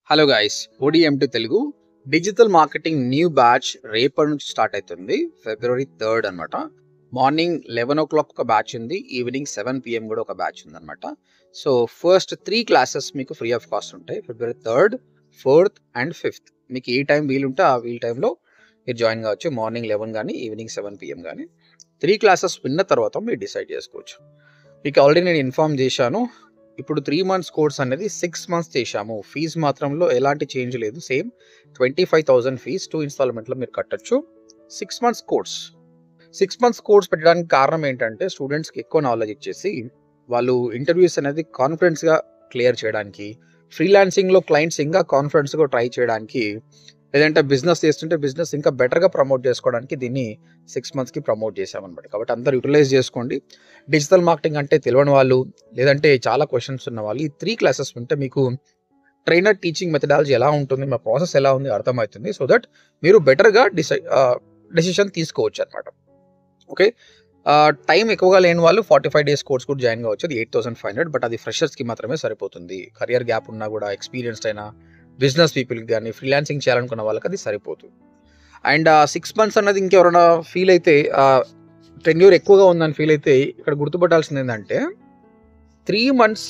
Hello guys, ODM to Telugu digital marketing new batch రేపటి నుంచి start అవుతుంది. February 3rd అనమాట. మార్నింగ్ 11 o'clock ఒక బ్యాచ్ ఉంది, ఈవినింగ్ 7 PM కూడా ఒక బ్యాచ్ ఉంది అనమాట. సో ఫస్ట్ 3 క్లాసెస్ మీకు ఫ్రీ ఆఫ్ కాస్ట్ ఉంటాయి. February 3rd, 4th and 5th. మీకు ఏ టైం వీలుంటే ఆ వీల్ టైంలో మీరు జాయిన్ కావచ్చు. మార్నింగ్ 11 కానీ ఈవినింగ్ 7 PM కానీ 3 క్లాసెస్ విన్న తర్వాత మీరు డిసైడ్ చేసుకోవచ్చు. మీకు ఆల్రెడీ నేను ఇన్ఫార్మ్ చేశాను. ఇప్పుడు 3 months కోర్స్ అనేది 6 months చేశాము. ఫీజు మాత్రంలో ఎలాంటి చేంజ్ లేదు. సేమ్ 25,000 ఫీజ్ 2 ఇన్స్టాల్మెంట్లో మీరు కట్టొచ్చు. 6 months కోర్స్. 6 months కోర్స్ పెట్టడానికి కారణం ఏంటంటే స్టూడెంట్స్కి ఎక్కువ నాలెడ్జ్ ఇచ్చేసి వాళ్ళు ఇంటర్వ్యూస్ అనేది కాన్ఫిడెన్స్గా క్లియర్ చేయడానికి, ఫ్రీలాన్సింగ్లో క్లయింట్స్ ఇంకా కాన్ఫిడెన్స్గా ట్రై చేయడానికి, లేదంటే బిజినెస్ చేస్తుంటే బిజినెస్ ఇంకా బెటర్గా ప్రమోట్ చేసుకోవడానికి దీన్ని 6 monthsకి ప్రమోట్ చేసామన్నమాట. కాబట్టి అందరూ యూటిలైజ్ చేసుకోండి. డిజిటల్ మార్కెటింగ్ అంటే తెలియని వాళ్ళు, లేదంటే చాలా క్వశ్చన్స్ ఉన్న వాళ్ళు ఈ 3 క్లాసెస్ ఉంటే మీకు ట్రైనర్ టీచింగ్ మెథడాలజీ ఎలా ఉంటుంది, మా ప్రాసెస్ ఎలా ఉంది అర్థమవుతుంది. సో దట్ మీరు బెటర్గా డెసిషన్ తీసుకోవచ్చు అనమాట. ఓకే, టైం ఎక్కువగా లేని వాళ్ళు 45 days కోర్స్ కూడా జాయిన్ కావచ్చు. అది 8,500, బట్ అది ఫ్రెషర్స్కి మాత్రమే సరిపోతుంది. కెరియర్ గ్యాప్ ఉన్నా కూడా, ఎక్స్పీరియన్స్డ్ అయినా బిజినెస్ పీపుల్కి కానీ, ఫ్రీలాన్సింగ్ చేయాలనుకున్న వాళ్ళకి అది సరిపోతుంది. అండ్ 6 months అన్నది ఇంకెవరైనా ఫీల్ అయితే, టెన్యూర్ ఎక్కువగా ఉందని ఫీల్ అయితే ఇక్కడ గుర్తుపట్టాల్సింది ఏంటంటే 3 months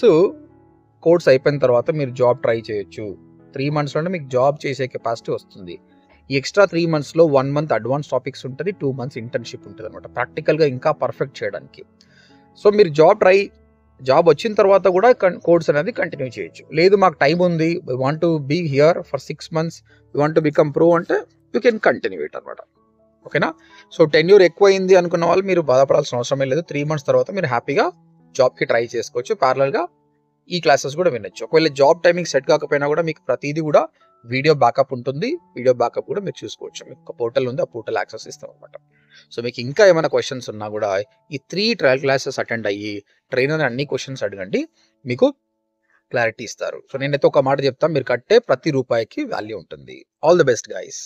కోర్స్ అయిపోయిన తర్వాత మీరు జాబ్ ట్రై చేయొచ్చు. 3 monthsలోనే మీకు జాబ్ చేసే కెపాసిటీ వస్తుంది. ఈ ఎక్స్ట్రా 3 monthsలో 1 month అడ్వాన్స్ టాపిక్స్ ఉంటుంది, 2 months ఇంటర్న్షిప్ ఉంటుంది అనమాట, ప్రాక్టికల్గా ఇంకా పర్ఫెక్ట్ చేయడానికి. సో మీరు జాబ్ వచ్చిన తర్వాత కూడా కోర్స్ అనేది కంటిన్యూ చేయొచ్చు. లేదు మాకు టైం ఉంది, we want to be here for 6 months, we want to become pro అంటే యూ కెన్ కంటిన్యూ ఇట్ అనమాట. ఓకేనా? సో టెన్యూర్ ఎక్కువైంది అనుకున్న వాళ్ళు మీరు బాధపడాల్సిన అవసరమే లేదు. 3 months తర్వాత మీరు హ్యాపీగా జాబ్కి ట్రై చేసుకోవచ్చు. ప్యారలల్గా ఈ క్లాసెస్ కూడా వినొచ్చు. ఒకవేళ జాబ్ టైమింగ్ సెట్ కాకపోయినా కూడా మీకు ప్రతిదీ కూడా వీడియో బ్యాకప్ ఉంటుంది. వీడియో బ్యాకప్ కూడా మీరు చూసుకోవచ్చు. మీకు ఒక పోర్టల్ ఉంది, ఆ పోర్టల్ యాక్సెస్ ఇస్తాం అనమాట. సో మీకు ఇంకా ఏమైనా క్వశ్చన్స్ ఉన్నా కూడా ఈ 3 ట్రయల్ క్లాసెస్ అటెండ్ అయ్యి ట్రైనర్ అన్ని క్వశ్చన్స్ అడగండి, మీకు క్లారిటీ ఇస్తారు. సో నేనైతే ఒక మాట చెప్తాను, మీరు కట్టే ప్రతి రూపాయికి వాల్యూ ఉంటుంది. All the best guys.